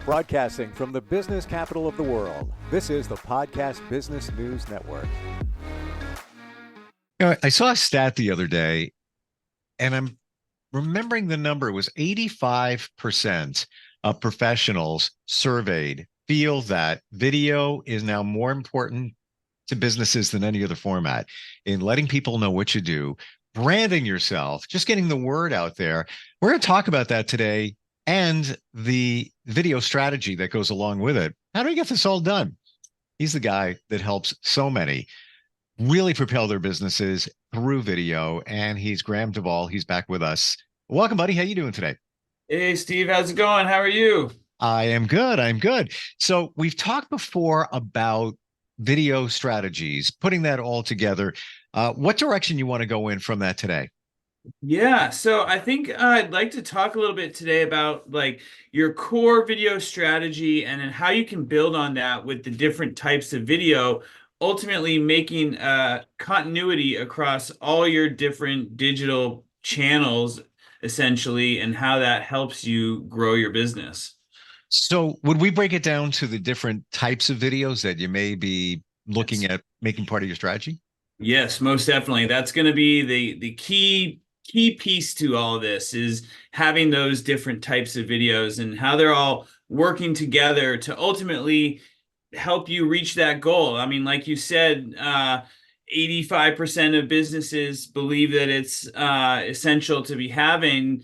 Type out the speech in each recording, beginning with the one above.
Broadcasting from the business capital of the world, this is the Podcast Business News Network. I saw a stat the other day, and I'm remembering the number. It was 85% of professionals surveyed feel that video is now more important to businesses than any other format in letting people know what you do, branding yourself, just getting the word out there. We're going to talk about that today and the video strategy that goes along with it. How do we get this all done? He's the guy that helps so many really propel their businesses through video, and he's Graham Duval. He's back with us. Welcome, buddy. How you doing today? Hey, Steve, how's it going? How are you? I am good. I'm good. So we've talked before about video strategies, putting that all together. What direction you want to go in from that today? Yeah, so I think I'd like to talk a little bit today about like your core video strategy and then how you can build on that with the different types of video, ultimately making continuity across all your different digital channels, essentially, and how that helps you grow your business. So would we break it down to the different types of videos that you may be looking Yes. at making part of your strategy? Yes, most definitely. That's going to be the key piece to all of this is having those different types of videos and how they're all working together to ultimately help you reach that goal. I mean, like you said, 85% of businesses believe that it's essential to be having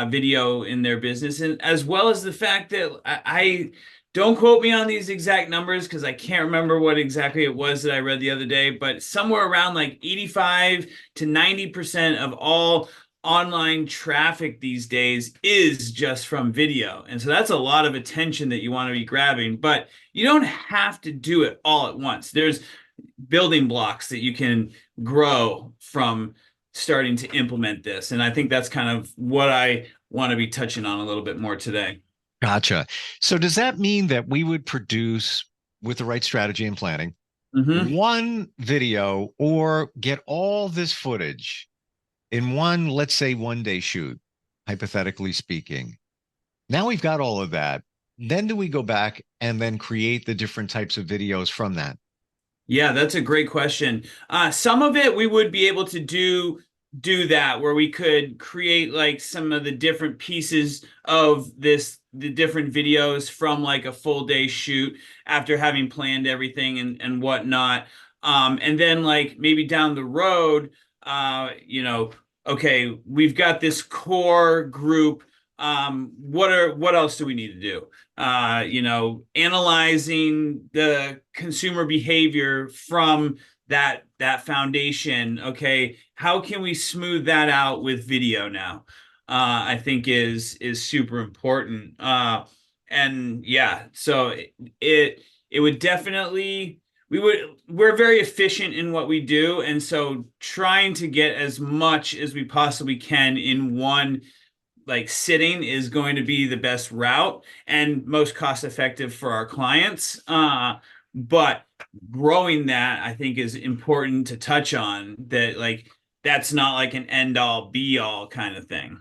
video in their business, and as well as the fact that I don't quote me on these exact numbers because I can't remember what exactly it was that I read the other day, but somewhere around like 85 to 90% of all online traffic these days is just from video. And so that's a lot of attention that you want to be grabbing, but you don't have to do it all at once. There's building blocks that you can grow from starting to implement this. And I think that's kind of what I want to be touching on a little bit more today. Gotcha. So does that mean that we would produce, with the right strategy and planning, Mm-hmm. one video or get all this footage in one, let's say, 1 day shoot, hypothetically speaking? Now we've got all of that. Then do we go back and then create the different types of videos from that? Yeah, that's a great question. Some of it we would be able to do that where we could create like some of the different pieces of the different videos from like a full day shoot after having planned everything and whatnot. And then like maybe down the road, okay, we've got this core group. What else do we need to do? Analyzing the consumer behavior from that foundation. Okay, how can we smooth that out with video now? I think is super important. And yeah, so it would definitely we're very efficient in what we do, and so trying to get as much as we possibly can in one like sitting is going to be the best route and most cost effective for our clients. But growing that I think is important to touch on that like that's not like an end all be all kind of thing.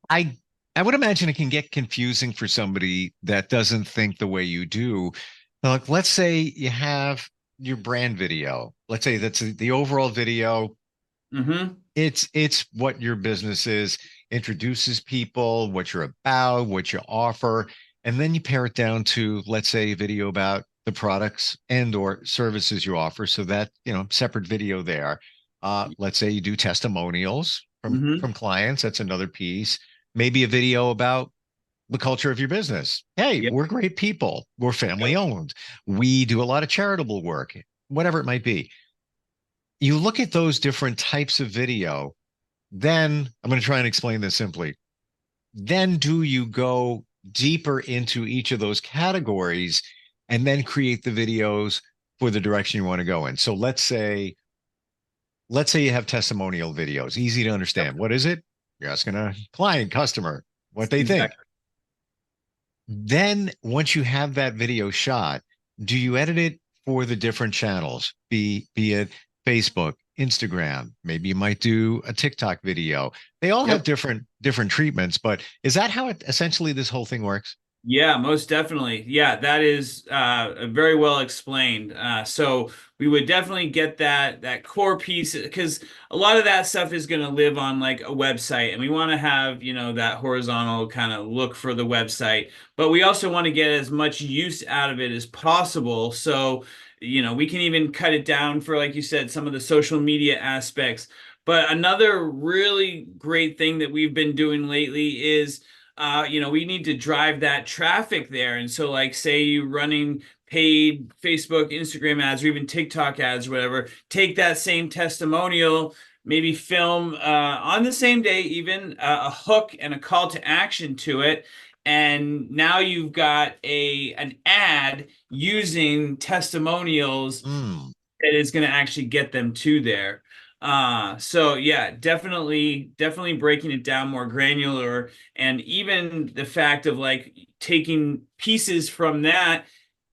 I I would imagine it can get confusing for somebody that doesn't think the way you do. Like, let's say you have your brand video. Let's say that's the overall video. Mm-hmm. It's what your business is, introduces people, what you're about, what you offer, and then you pare it down to, let's say, a video about the products and or services you offer. So that, separate video there. Let's say you do testimonials Mm-hmm. from clients. That's another piece. Maybe a video about the culture of your business. Hey, Yep. we're great people. We're family Yep. owned. We do a lot of charitable work, whatever it might be. You look at those different types of video, then I'm going to try and explain this simply. Then do you go deeper into each of those categories and then create the videos for the direction you want to go in? So let's say you have testimonial videos, easy to understand. Yep. What is it? You're asking a client, customer, what they think. Exactly. Then once you have that video shot, do you edit it for the different channels? Be it Facebook, Instagram, maybe you might do a TikTok video. They all have Yep. different treatments, but is that how it essentially this whole thing works? Yeah, most definitely. Yeah, that is very well explained. So we would definitely get that core piece because a lot of that stuff is going to live on like a website, and we want to have, that horizontal kind of look for the website, but we also want to get as much use out of it as possible. So, we can even cut it down for, like you said, some of the social media aspects. But another really great thing that we've been doing lately is we need to drive that traffic there. And so, like, say you running paid Facebook, Instagram ads, or even TikTok ads, or whatever, take that same testimonial, maybe film on the same day, even a hook and a call to action to it. And now you've got an ad using testimonials Mm, that is going to actually get them to there. So yeah, definitely breaking it down more granular, and even the fact of like taking pieces from that,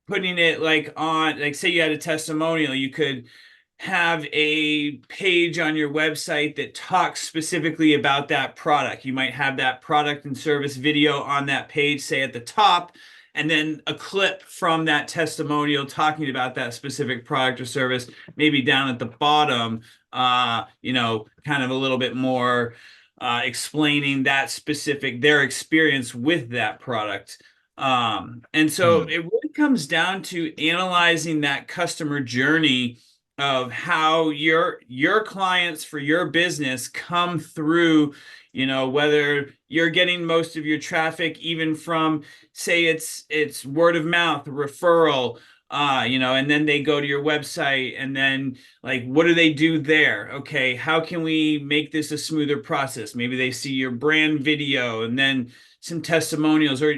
putting it like on, like say you had a testimonial, you could have a page on your website that talks specifically about that product. You might have that product and service video on that page, say at the top, and then a clip from that testimonial talking about that specific product or service, maybe down at the bottom, kind of a little bit more explaining that specific, their experience with that product. And so mm. it really comes down to analyzing that customer journey of how your clients for your business come through, whether you're getting most of your traffic even from, say, it's word of mouth referral, and then they go to your website, and then like what do they do there? Okay, how can we make this a smoother process? Maybe they see your brand video and then some testimonials, or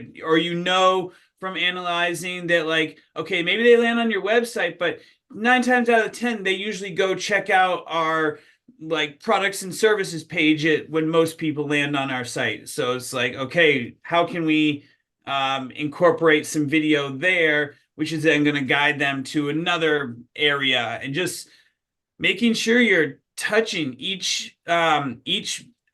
from analyzing that, like, okay, maybe they land on your website, but 9 times out of 10 they usually go check out our like products and services page when most people land on our site. So it's like, okay, how can we incorporate some video there, which is then going to guide them to another area, and just making sure you're touching each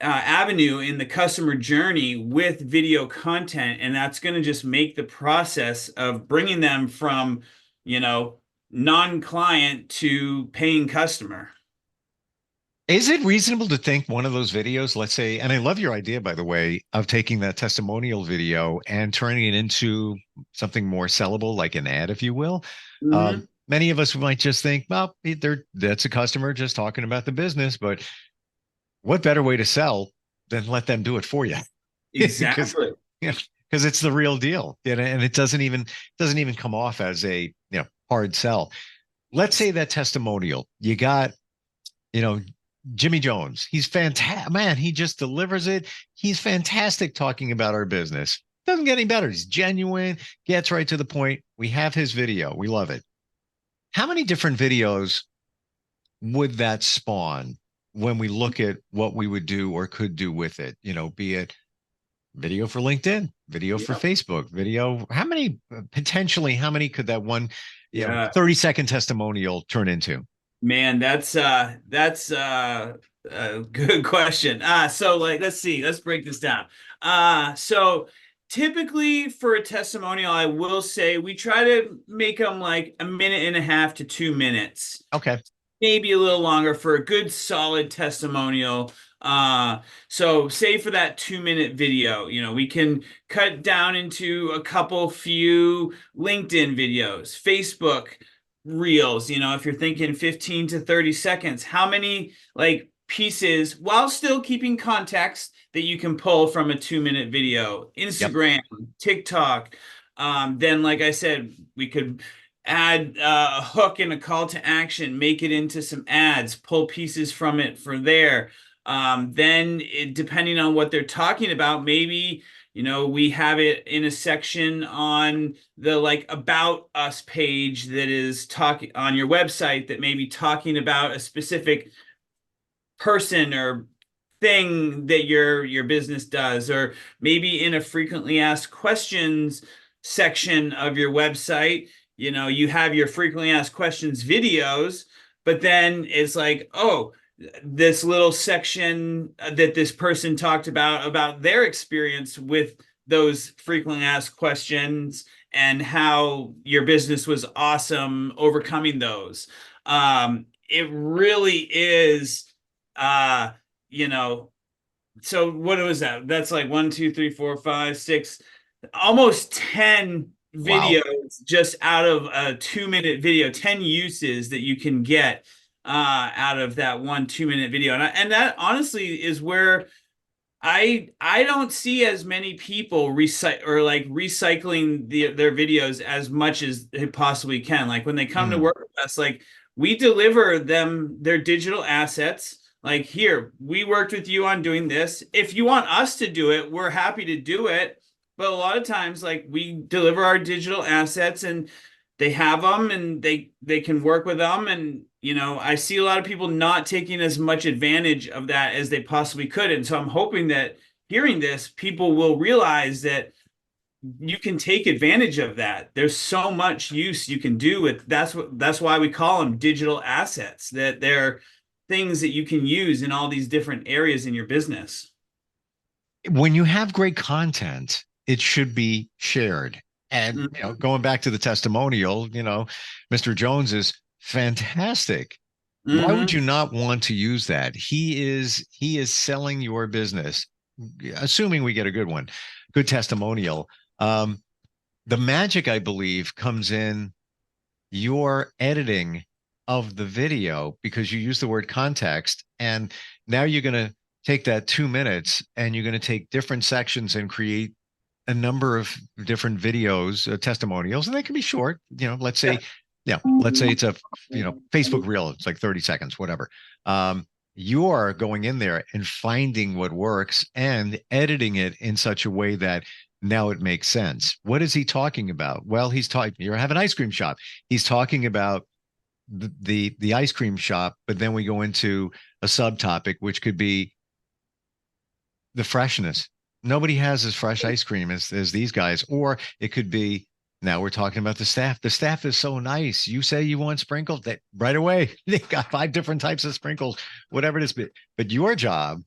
avenue in the customer journey with video content, and that's going to just make the process of bringing them from, you know non-client to paying customer. Is it reasonable to think one of those videos, let's say, and I love your idea, by the way, of taking that testimonial video and turning it into something more sellable, like an ad, if you will? Mm-hmm. Many of us might just think, well, that's a customer just talking about the business, but what better way to sell than let them do it for you? Because Exactly. because it's the real deal, and it doesn't even come off as a hard sell. Let's say that testimonial you got, you know, Jimmy Jones. He's fantastic, man. He just delivers it. He's fantastic talking about our business. Doesn't get any better. He's genuine, gets right to the point. We have his video. We love it. How many different videos would that spawn when we look at what we would do or could do with it? Be it video for LinkedIn, video for Yeah. Facebook, video. How many could that one, Yeah. 30-second testimonial turn into? Man, that's a good question. So like let's see, let's break this down. So typically for a testimonial, I will say we try to make them like a minute and a half to 2 minutes, Okay. maybe a little longer for a good solid testimonial. So say for that 2 minute video, we can cut down into a couple few LinkedIn videos, Facebook reels, if you're thinking 15 to 30 seconds, how many like pieces while still keeping context that you can pull from a 2 minute video, Yep. Instagram, TikTok. Then, like I said, we could add a hook and a call to action, make it into some ads, pull pieces from it for there. Then, depending on what they're talking about, maybe we have it in a section on the like about us page that is talking on your website, that may be talking about a specific person or thing that your business does, or maybe in a frequently asked questions section of your website, you have your frequently asked questions videos, but then it's like, oh, this little section that this person talked about their experience with those frequently asked questions and how your business was awesome overcoming those. It really is, you know, so what was that? That's like 1, 2, 3, 4, 5, 6, almost 10 Wow. videos just out of a 2 minute video, 10 uses that you can get out of that 1 2 minute video. And that honestly is where I don't see as many people recycling their videos as much as they possibly can. Like when they come to Mm. work with us, like we deliver them their digital assets. Like here, we worked with you on doing this. If you want us to do it, we're happy to do it. But a lot of times, like we deliver our digital assets and they have them and they can work with them. And I see a lot of people not taking as much advantage of that as they possibly could. And so I'm hoping that hearing this, people will realize that you can take advantage of that. There's so much use you can do with that's why we call them digital assets, that they're things that you can use in all these different areas in your business. When you have great content, it should be shared. And Mm-hmm. going back to the testimonial, Mr. Jones is fantastic. Why would Mm-hmm. you not want to use that? He is selling your business, assuming we get a good one, good testimonial. Um, the magic, I believe, comes in your editing of the video because you use the word context. And now you're going to take that 2 minutes and you're going to take different sections and create a number of different videos, testimonials, and they can be short. Let's say, let's say it's a Facebook reel. It's like 30 seconds, whatever. You're going in there and finding what works and editing it in such a way that now it makes sense. What is he talking about? Well, he's talking. You have an ice cream shop. He's talking about the ice cream shop, but then we go into a subtopic, which could be the freshness. Nobody has as fresh ice cream as these guys. Or it could be, now we're talking about the staff. The staff is so nice. You say you want sprinkles, that right away they got 5 different types of sprinkles, whatever it is. But your job,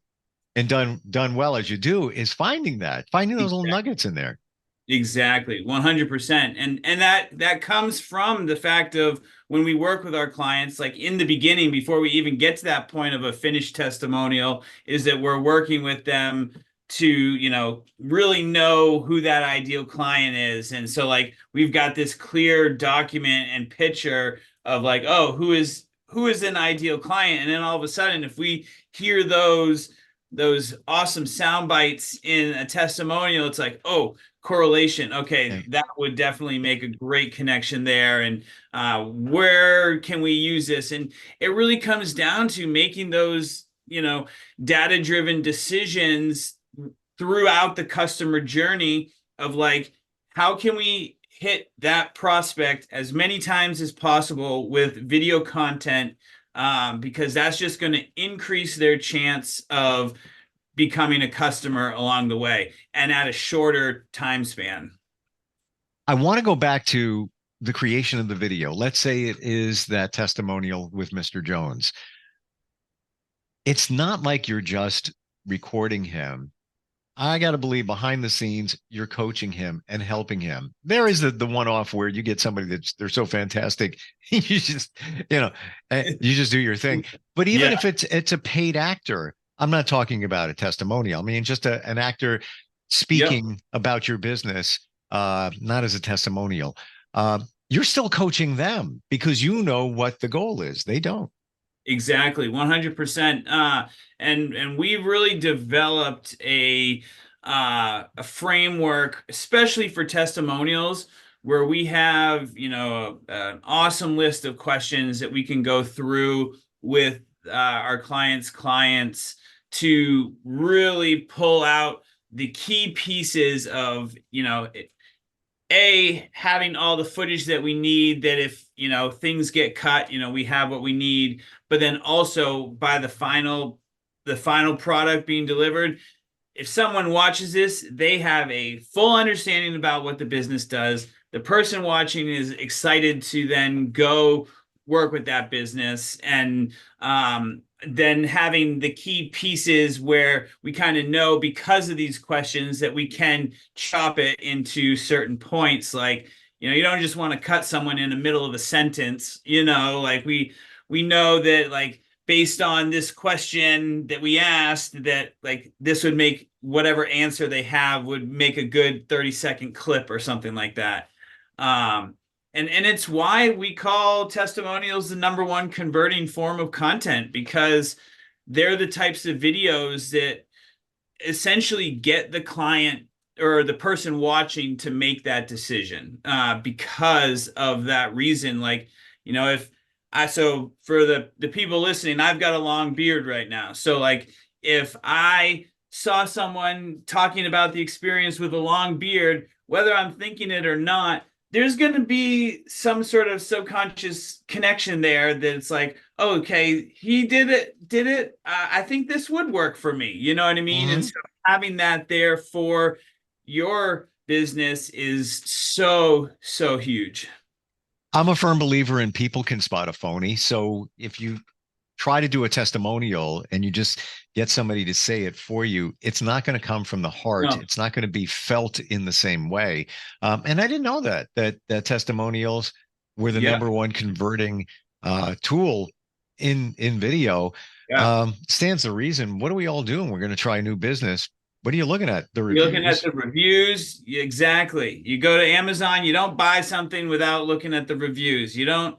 and done well as you do, is finding those little nuggets in there. Exactly, 100%. And that comes from the fact of when we work with our clients, like in the beginning, before we even get to that point of a finished testimonial, is that we're working with them to, really know who that ideal client is. And so like we've got this clear document and picture of like, oh, who is an ideal client? And then all of a sudden, if we hear those awesome sound bites in a testimonial, it's like, oh, correlation. Okay, Okay. that would definitely make a great connection there. And where can we use this? And it really comes down to making those, data-driven decisions throughout the customer journey of like, how can we hit that prospect as many times as possible with video content, because that's just going to increase their chance of becoming a customer along the way and at a shorter time span. I want to go back to the creation of the video. Let's say it is that testimonial with Mr. Jones. It's not like you're just recording him. I got to believe behind the scenes, you're coaching him and helping him. There is the one-off where you get somebody they're so fantastic. You just, you just do your thing. But even Yeah. if it's a paid actor, I'm not talking about a testimonial. I mean, just an actor Yep. speaking about your business, not as a testimonial. You're still coaching them because you know what the goal is. They don't. Exactly, 100%. And we've really developed a framework, especially for testimonials, where we have, an awesome list of questions that we can go through with our clients to really pull out the key pieces of, having all the footage that we need, that if things get cut, we have what we need. But then also by the final product being delivered, if someone watches this, they have a full understanding about what the business does. The person watching is excited to then go work with that business. And then having the key pieces where we kind of know, because of these questions, that we can chop it into certain points. Like, you don't just want to cut someone in the middle of a sentence, like we know that, like, based on this question that we asked, that like this would make whatever answer they have would make a good 30-second clip or something like that. And it's why we call testimonials the number one converting form of content, because they're the types of videos that essentially get the client or the person watching to make that decision, because of that reason. Like, so for the people listening, I've got a long beard right now. So like, if I saw someone talking about the experience with a long beard, whether I'm thinking it or not, there's going to be some sort of subconscious connection there that it's like, oh, okay, he did it. I think this would work for me. You know what I mean? And so having that there for your business is so, so huge. I'm a firm believer in people can spot a phony. So if you try to do a testimonial and you just get somebody to say it for you, it's not going to come from the heart. No. It's not going to be felt in the same way. And I didn't know that testimonials were the Yeah. number one converting tool in video. Yeah. Stands to reason. What are we all doing? We're going to try a new business. What are you looking at? The You're looking at reviews? the reviews. Exactly. You go to Amazon, you don't buy something without looking at the reviews. You don't,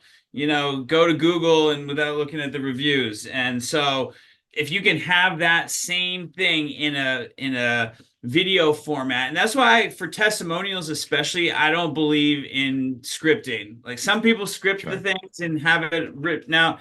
go to Google and without looking at the reviews. And so if you can have that same thing in a video format, and that's why for testimonials especially, I don't believe in scripting. Like, some people script the things and have it written out.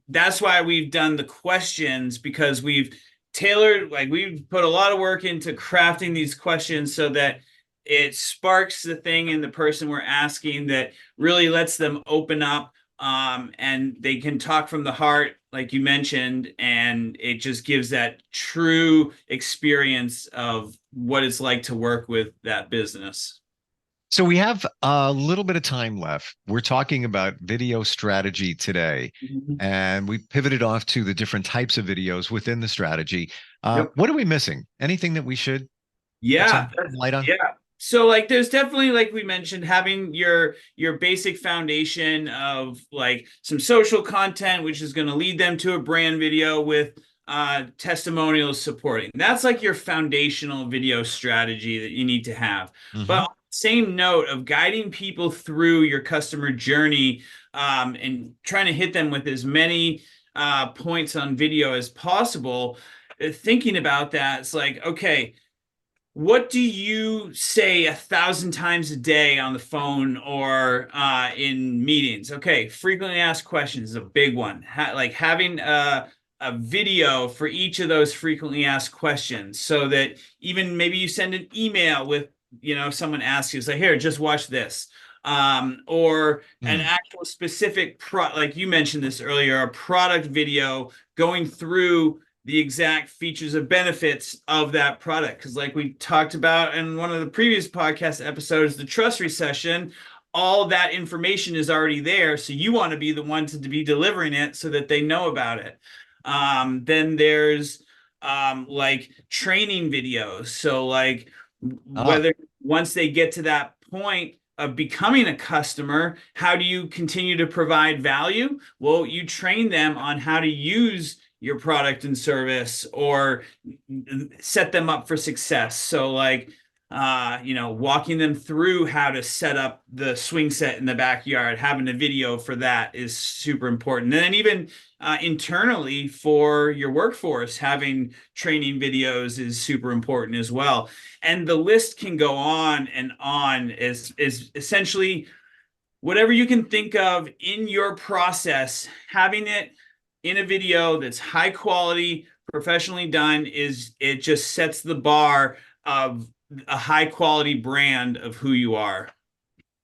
That's why we've done the questions, because we've tailored, like, we've put a lot of work into crafting these questions so that it sparks the thing in the person we're asking, that really lets them open up, and they can talk from the heart, like you mentioned, and it just gives that true experience of what it's like to work with that business. So we have a little bit of time left. We're talking about video strategy today, and we pivoted off to the different types of videos within the strategy. Yep. What are we missing? Anything that we should put some light on? Yeah. So like, there's definitely, like we mentioned, having your basic foundation of like some social content, which is going to lead them to a brand video with testimonials supporting. That's like your foundational video strategy that you need to have. But on the same note of guiding people through your customer journey, and trying to hit them with as many points on video as possible, thinking about that, it's like, okay, what do you say 1,000 times a day on the phone or in meetings? Okay, frequently asked questions is a big one. Like having a video for each of those frequently asked questions, so that even maybe you send an email with, if someone asks you, say, here, just watch this. Or an actual specific like you mentioned this earlier, a product video going through the exact features and benefits of that product. Because like we talked about in one of the previous podcast episodes, the trust recession, all that information is already there. So you want to be the one to be delivering it so that they know about it. Then there's like training videos. So like, whether once they get to that point of becoming a customer, how do you continue to provide value? Well, you train them on how to use your product and service, or set them up for success. So like, walking them through how to set up the swing set in the backyard, having a video for that is super important. And then even internally for your workforce, having training videos is super important as well. And the list can go on and on. Is essentially whatever you can think of in your process, having it in a video that's high quality, professionally done, it just sets the bar of a high quality brand of who you are.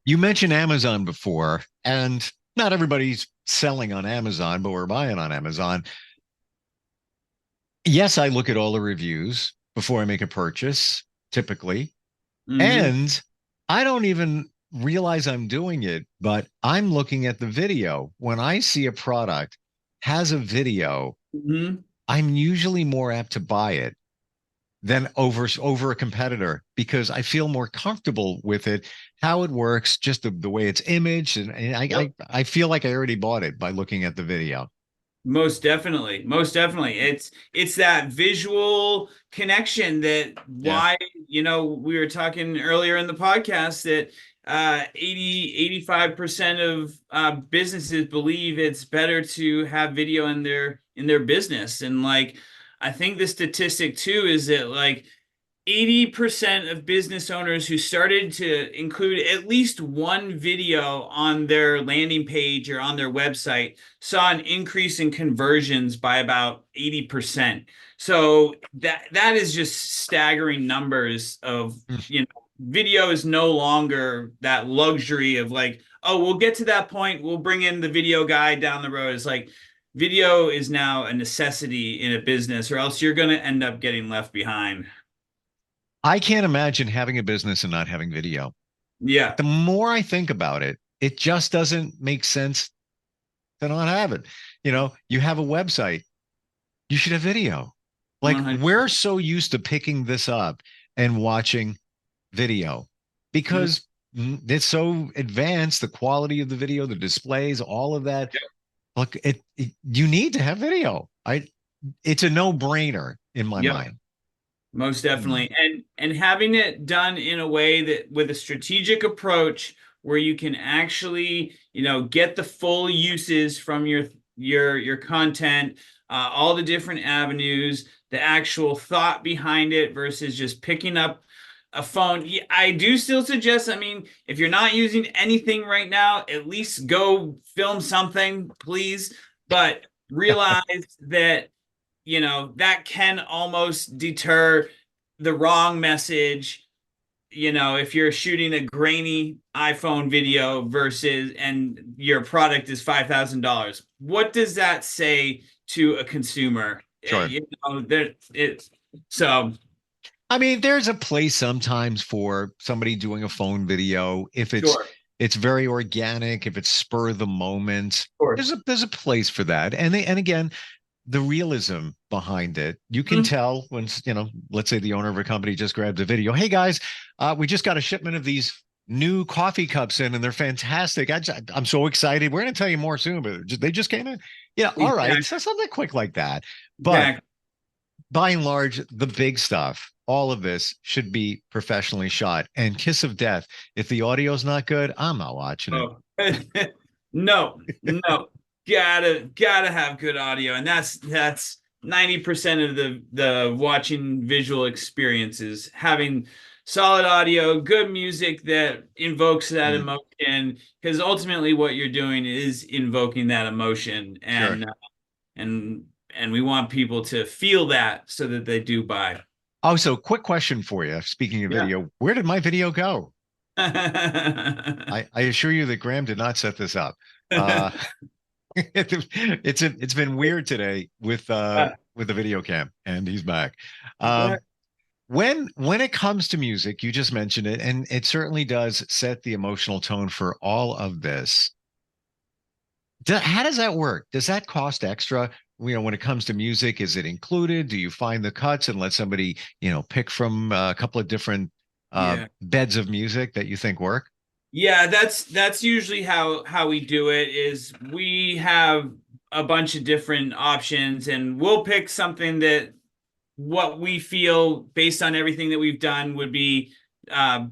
You mentioned Amazon before, and not everybody's selling on Amazon, but we're buying on Amazon. Yes, I look at all the reviews before I make a purchase, typically. And I don't even realize I'm doing it, but I'm looking at the video. When I see a product has a video, Mhm. I'm usually more apt to buy it than over a competitor because I feel more comfortable with it, how it works, just the way it's imaged, and Yep. I feel like I already bought it by looking at the video. Most definitely. Most definitely. It's that visual connection that Yeah, why, we were talking earlier in the podcast that 85% of businesses believe it's better to have video in their business. And like I think the statistic too is that like 80% of business owners who started to include at least one video on their landing page or on their website saw an increase in conversions by about 80%. So that is just staggering numbers of, mm. video is no longer that luxury of like, oh, we'll get to that point, we'll bring in the video guy down the road. It's like video is now a necessity in a business, or else you're going to end up getting left behind. I can't imagine having a business and not having video. Yeah. The more I think about it, it just doesn't make sense to not have it. You have a website, you should have video. Like 100. we're so used to picking this up and watching video because it's so advanced, the quality of the video, the displays, all of that. Look, you need to have video. It's a no-brainer in my Yep. mind. Most Mm. definitely. And having it done in a way that with a strategic approach where you can actually, get the full uses from your content, all the different avenues, the actual thought behind it versus just picking up a phone. Yeah, I do still suggest, I mean, if you're not using anything right now, at least go film something, please. But realize that that can almost deter the wrong message. If you're shooting a grainy iPhone video versus and your product is $5,000, what does that say to a consumer? Sure. There it's so I mean, there's a place sometimes for somebody doing a phone video if sure, it's very organic, if it's spur of the moment. of course. There's a place for that. And again, the realism behind it. You can Mhm. tell when, let's say the owner of a company just grabs a video. Hey guys, we just got a shipment of these new coffee cups in and they're fantastic. I'm so excited. We're going to tell you more soon, but they just came in. Yeah. All right. Exactly. So something quick like that. But Exactly. by and large, the big stuff, all of this should be professionally shot. And Kiss of Death, if the audio's not good, I'm not watching it. Oh. No, no. Gotta have good audio. And that's 90% of the watching visual experience is having solid audio, good music that invokes that Mm, emotion. Because ultimately what you're doing is invoking that emotion. sure. And we want people to feel that so that they do buy. Oh, so quick question for you. Speaking of Yeah. video, where did my video go? Yeah. I assure you that Graham did not set this up. Uh, it's been weird today with the video cam, and he's back. Um, when it comes to music, you just mentioned it, and it certainly does set the emotional tone for all of this. How does that work? Does that cost extra? When it comes to music, is it included? Do you find the cuts and let somebody, pick from a couple of different Yeah. beds of music that you think work? Yeah, that's usually how we do it is we have a bunch of different options and we'll pick something that what we feel based on everything that we've done would be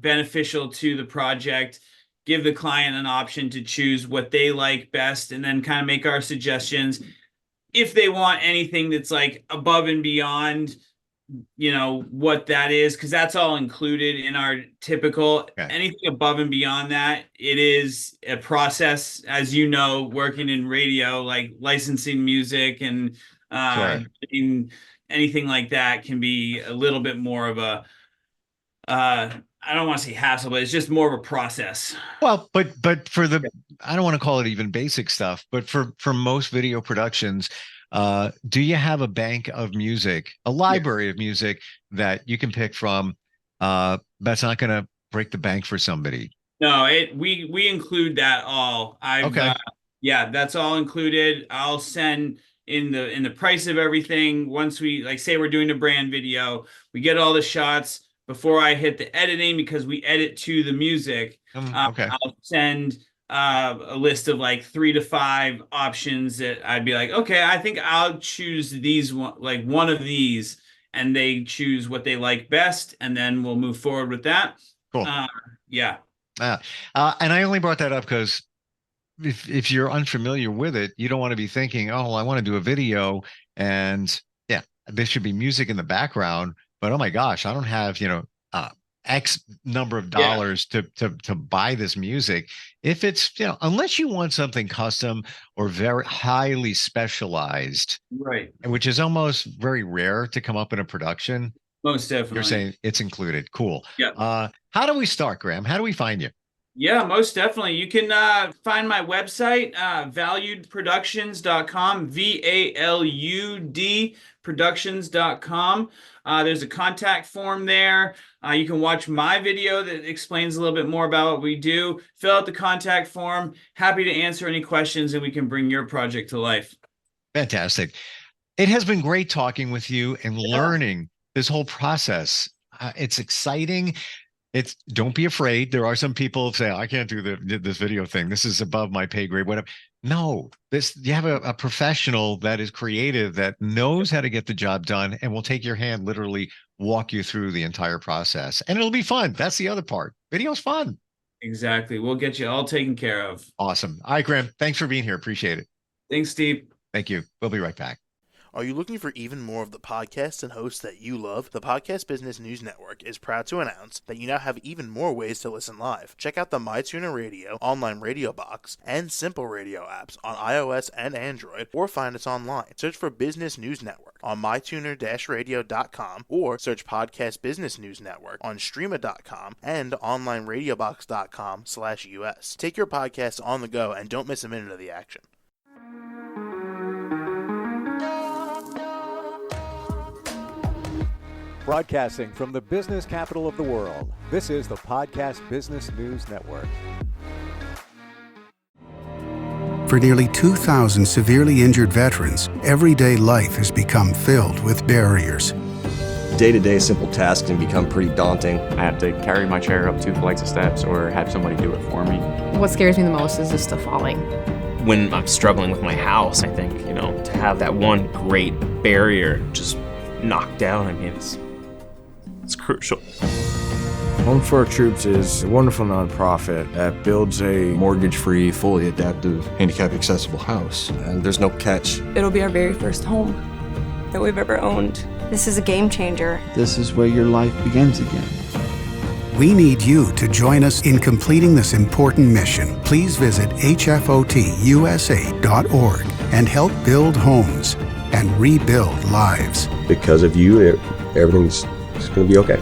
beneficial to the project, give the client an option to choose what they like best, and then kind of make our suggestions. If they want anything that's like above and beyond what that is, because that's all included in our typical. Okay, Anything above and beyond that, it is a process, as you know, working in radio, like licensing music and sure. getting anything like that can be a little bit more of a I don't want to say hassle, but it's just more of a process. Well, but I don't want to call it even basic stuff, but for most video productions, do you have a bank of music, a Yeah. library of music that you can pick from? That's not going to break the bank for somebody. No, we include that all. Okay. Yeah, that's all included. I'll send in the price of everything. Once we, like, say we're doing a brand video, we get all the shots before I hit the editing, because we edit to the music. Okay. I'll send a list of like 3 to 5 options that I'd be like, okay, I think I'll choose one of these, and they choose what they like best, and then we'll move forward with that. Cool. Yeah. And I only brought that up because if you're unfamiliar with it, you don't want to be thinking, oh, I want to do a video and yeah, there should be music in the background, but oh my gosh, I don't have, X number of dollars to buy this music. If it's, unless you want something custom or very highly specialized, right, which is almost very rare to come up in a production. Most definitely. You're saying it's included. Cool. Yeah. How do we start, Graham? How do we find you? Yeah, most definitely. You can find my website, valudproductions.com, VALUD productions.com. There's a contact form there. You can watch my video that explains a little bit more about what we do. Fill out the contact form. Happy to answer any questions, and we can bring your project to life. Fantastic. It has been great talking with you and learning this whole process. It's exciting. Don't be afraid. There are some people who say, I can't do this video thing. This is above my pay grade, whatever. No, you have a professional that is creative, that knows how to get the job done, and will take your hand, literally walk you through the entire process. And it'll be fun. That's the other part. Video's fun. Exactly. We'll get you all taken care of. Awesome. All right, Graham, thanks for being here. Appreciate it. Thanks, Steve. Thank you. We'll be right back. Are you looking for even more of the podcasts and hosts that you love? The Podcast Business News Network is proud to announce that you now have even more ways to listen live. Check out the MyTuner Radio, online radio box, and Simple Radio apps on iOS and Android, or find us online. Search for Business News Network on mytuner-radio.com, or search Podcast Business News Network on streama.com and onlineradiobox.com/US. Take your podcast on the go and don't miss a minute of the action. Broadcasting from the business capital of the world, this is the Podcast Business News Network. For nearly 2,000 severely injured veterans, everyday life has become filled with barriers. Day-to-day simple tasks can become pretty daunting. I have to carry my chair up 2 flights of steps or have somebody do it for me. What scares me the most is just the falling. When I'm struggling with my house, I think, to have that one great barrier just knocked down, it's crucial. Home for Our Troops is a wonderful nonprofit that builds a mortgage-free, fully adaptive, handicap-accessible house. And there's no catch. It'll be our very first home that we've ever owned. This is a game changer. This is where your life begins again. We need you to join us in completing this important mission. Please visit hfotusa.org and help build homes and rebuild lives. Because of you, everything's going to be okay.